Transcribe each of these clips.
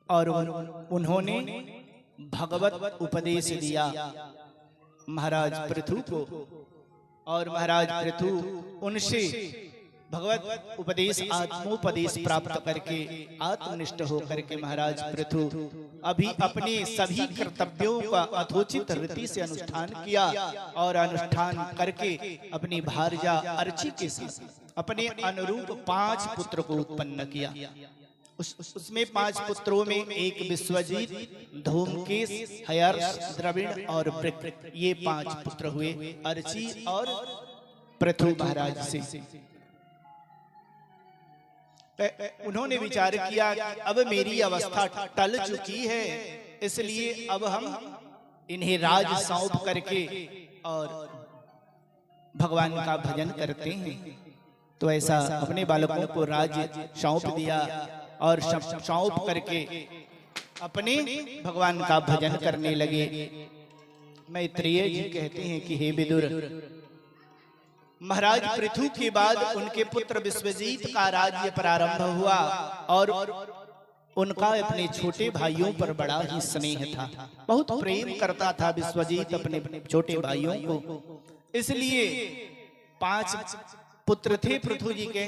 और उन्होंने भगवत उपदेश दिया महाराज पृथु को। और महाराज पृथु उनसे भगवत उपदेश आत्मोपदेश प्राप्त करके आत्मनिष्ठ होकर के महाराज पृथु अभी अपने सभी कर्तव्यों का यथोचित रीति से अनुष्ठान किया और अनुष्ठान करके अपनी भार्या अर्ची के साथ अपने अनुरूप 5 पुत्र को उत्पन्न किया। उसमें 5 पुत्रों में एक विश्वजीत, धूमकेश, हयर्ष, द्रविण और वृक्क, ये 5 पुत्र हुए अर्ची और पृथु महाराज से। उन्होंने विचार किया कि अब मेरी अवस्था टल चुकी है, इसलिए अब हम इन्हें राज सौंप करके और भगवान का भजन करते हैं। तो ऐसा अपने बालकों को राज्य सौंप दिया और सौंप करके अपने भगवान का भजन करने लगे। मैत्रेय जी कहते हैं कि हे विदुर, महाराज पृथु के बाद उनके पुत्र विश्वजीत का राज्य प्रारंभ हुआ और उनका अपने छोटे भाइयों पर बड़ा ही स्नेह था, बहुत प्रेम करता था विश्वजीत अपने छोटे भाइयों को। इसलिए 5 पुत्र थे पृथु जी के,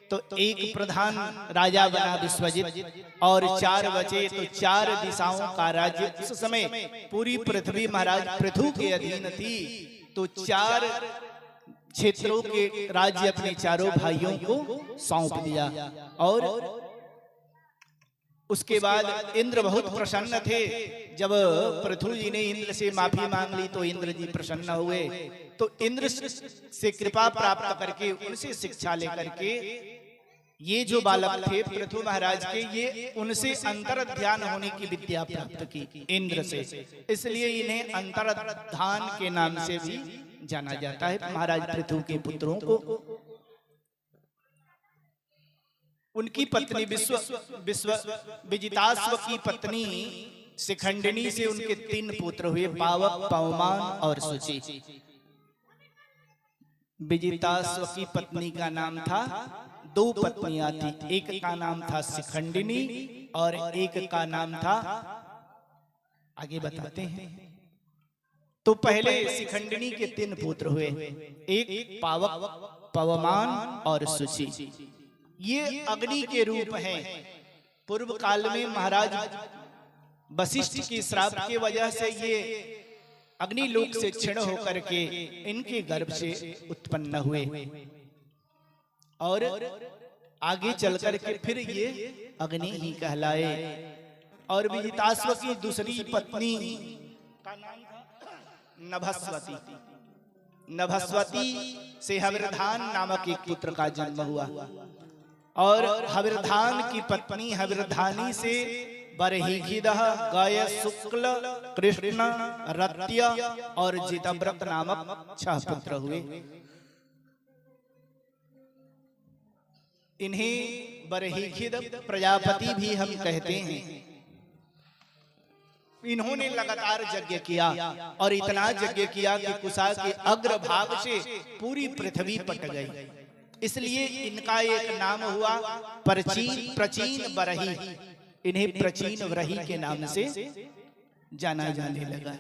तो एक प्रधान राजा बना विश्वजीत और 4 बचे, तो 4 दिशाओं का राज्य उस समय पूरी पृथ्वी महाराज पृथु के अधीन थी। तो 4 क्षेत्रों के राज्य अपने चारों भाइयों को सौंप दिया। और उसके बाद इंद्र बहुत प्रसन्न थे। जब पृथु जी ने इंद्र से माफी मांग ली तो इंद्र जी प्रसन्न हुए। तो इंद्र से कृपा प्राप्त करके उनसे शिक्षा लेकर के ये जो बालक थे पृथु महाराज के, ये उनसे अंतर्ध्यान होने की विद्या प्राप्त की इंद्र से, इसलिए इन्हें अंतर्धान के नाम से भी जाना जाता है महाराज पृथु के पुत्रों को। उनकी पत्नी विजिताश्व की पत्नी शिखंडिनी से उनके 3 पुत्र हुए, पावक, पवमान और शुचि। विजिताश्व की पत्नी का नाम था, 2 पत्नियां थी, एक का नाम था शिखंडिनी और एक का नाम था, आगे बताते हैं। तो पहले शिखंडिनी के 3 पुत्र हुए, एक पावक, पवमान और शुचि। ये अग्नि के रूप हैं। पूर्व काल में महाराज वशिष्ठ के श्राप की वजह से ये अग्नि लोक से क्षीण होकर के इनके गर्भ से उत्पन्न हुए और आगे चलकर के फिर ये अग्नि ही कहलाए। और विजिताश्व की दूसरी पत्नी का नाम नभस्वती। नभस्वती से हविर्धान नामक एक पुत्र का जन्म हुआ और हविर्धान की पत्नी हविर्धानी से बरहिखिदः, गय, शुक्ल, कृष्ण, रत्य और जितव्रत नामक 6 पुत्र हुए। इन्हें बरहिखिद प्रजापति भी हम कहते हैं। इन्होंने लगातार यज्ञ किया और इतना यज्ञ किया कि कुशा के अग्रभाग से पूरी पृथ्वी पट गई। इसलिए इनका एक नाम हुआ प्रचीन बरही। इन्हें प्रचीन बरही के नाम से जाना जाने लगा।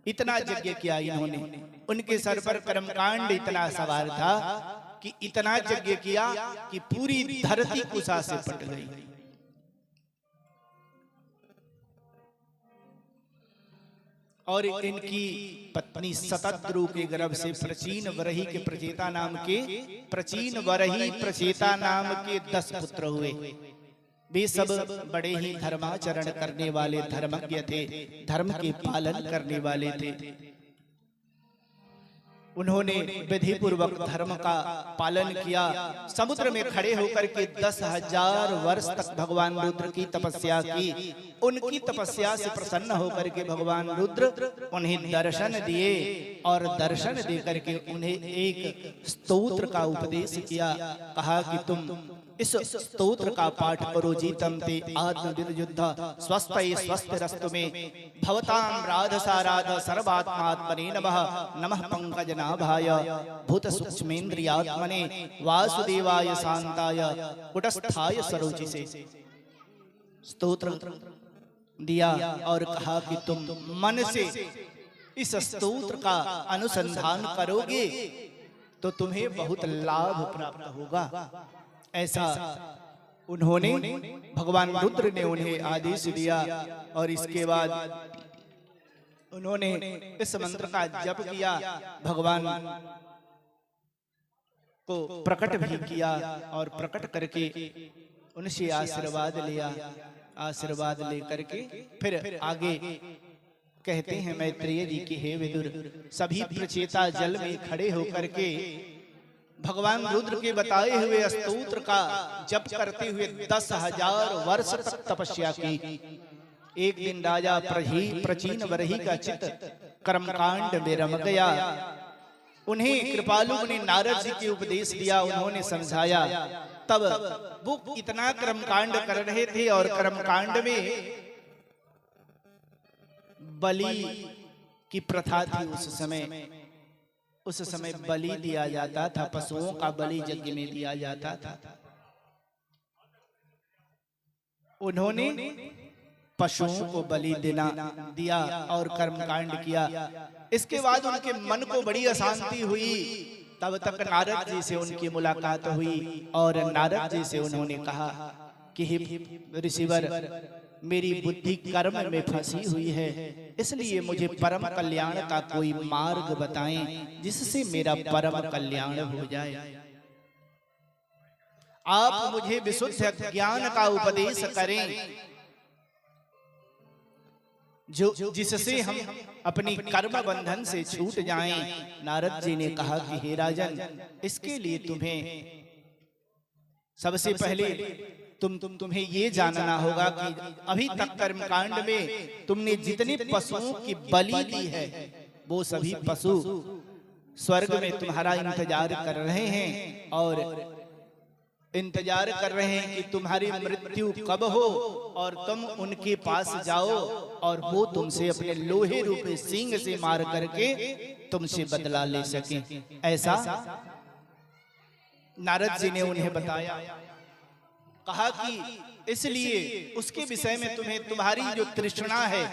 इतना यज्ञ किया इन्होंने। उनके सर पर कर्मकांड इतना सवार था कि इतना यज्ञ किया कि पूरी धरती कुशा से पट गई। और इनकी पत्नी शतद्रु के गर्भ से प्रचीन वरही के प्रचेता नाम के 10 पुत्र हुए। वे सब बड़े ही धर्माचरण करने वाले धर्मज्ञ थे, धर्म के पालन करने वाले थे। उन्होंने विधि पूर्वक धर्म का पालन किया। समुद्र में खड़े होकर के 10,000 वर्ष तक भगवान रुद्र की तपस्या की। उनकी तपस्या से प्रसन्न होकर के भगवान रुद्र उन्हें दर्शन दिए और दर्शन देकर के उन्हें एक स्तोत्र का उपदेश किया। कहा कि तुम इस स्तोत्र का पाठ करो। जीतम ते आत्मविद युद्ध स्वस्थ रस्तु में भवताम राधसाराध सर्वात्मात्मने नमः। नमः पंकजनाभाय भूत सूक्ष्मेन्द्रियात्मने वासुदेवाय शांताय कुटस्थाय सरोचिसे। स्तोत्र दिया और कहा कि तुम मन से इस स्तोत्र का अनुसंधान करोगे तो तुम्हें बहुत लाभ प्राप्त होगा। ऐसा उन्होंने, भगवान रुद्र ने उन्हें आदेश दिया और इसके बाद उन्होंने इस मंत्र का जप किया, भगवान को प्रकट भी किया और प्रकट करके उनसे आशीर्वाद लिया। आशीर्वाद लेकर के फिर आगे कहते हैं मैत्रेय जी की, हे विदुर, सभी प्रचेता जल में खड़े होकर के भगवान रुद्र के बताए हुए स्तोत्र का जप करते हुए 10,000 वर्ष तक तपस्या की। एक दिन राजा प्रचीन वरही का चित्त कर्मकांड में रम गया। उन्हें कृपालु ने नारद जी के उपदेश दिया, उन्होंने समझाया। तब वो इतना कर्मकांड कर रहे थे और कर्मकांड में बलि की प्रथा थी उस समय। उस समय बलि दिया जाता था, पशुओं का बलि यज्ञ में दिया जाता था। उन्होंने पशुओं को बलि देना दिया और कर्मकांड किया। इसके बाद उनके मन को बड़ी अशांति हुई। तब तक नारद जी से उनकी मुलाकात हुई और नारद जी से उन्होंने कहा कि हे ऋषिवर, मेरी बुद्धि कर्म में फंसी हुई है, इसलिए मुझे परम कल्याण का कोई मार्ग बताएं जिससे मेरा परम कल्याण हो जाए। आप मुझे विशुद्ध ज्ञान का उपदेश करें जो जिससे हम अपनी कर्म बंधन से छूट जाएं। नारद जी ने कहा कि हे राजन, इसके लिए तुम्हें सबसे पहले तुम्हें ये जानना होगा कि अभी तक कर्मकांड में तुमने जितने पशुओं की बलि दी है वो सभी पशु स्वर्ग में तुम्हारा इंतजार कर रहे हैं और इंतजार कर रहे हैं कि तुम्हारी मृत्यु कब हो और तुम उनके पास जाओ और वो तुमसे अपने लोहे रूपी सींग से मार करके तुमसे बदला ले सके। ऐसा नारद जी ने उन्हें बताया। कहा कि इसलिए उसके विषय में तुम्हें, तुम्हारी जो तृष्णा है,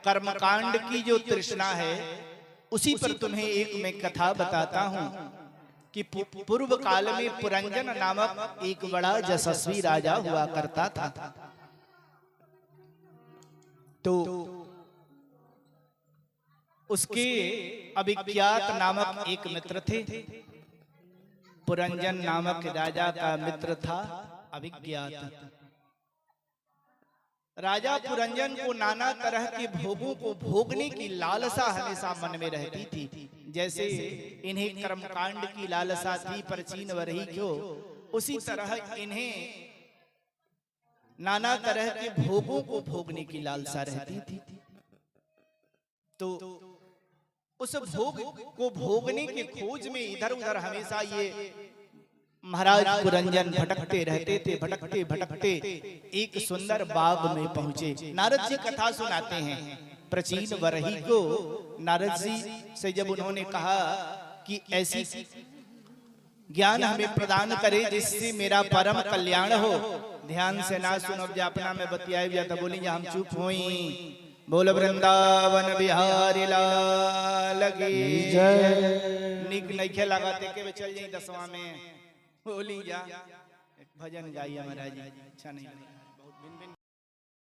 कर्मकांड की जो तृष्णा है, उसी पर तुम्हें एक मैं कथा बताता हूं कि पूर्व काल में पुरंजन नामक एक बड़ा यशस्वी राजा हुआ करता था। तो उसके अभिज्ञात नामक एक मित्र थे। पुरंजन नामक राजा का मित्र था अभिज्ञात। राजा पुरंजन को नाना तरह के भोगों को भोगने की लालसा हमेशा मन में रहती थी। जैसे इन्हें कर्मकांड की लालसा थी प्रचीन वरही को, उसी तरह इन्हें नाना तरह के भोगों को भोगने की लालसा रहती थी। तो उस भोग को भोगने के खोज में इधर उधर हमेशा ये महाराज पुरंजन भटकते रहते थे। भटकते भटकते एक सुंदर बाग में पहुंचे। नारद जी कथा सुनाते हैं प्रचीन वरही को। नारद जी से जब उन्होंने कहा कि ऐसी ज्ञान हमें प्रदान करे जिससे मेरा परम कल्याण हो, ध्यान से ना सुनो, अपना में बतियाए जाता बोली हम चुप हुई। बोल वृंदावन बिहारी लाल की जय। निक नइखे लगाते के चल जाई 10वां में बोली जा भजन गाइए महाराज। अच्छा नहीं।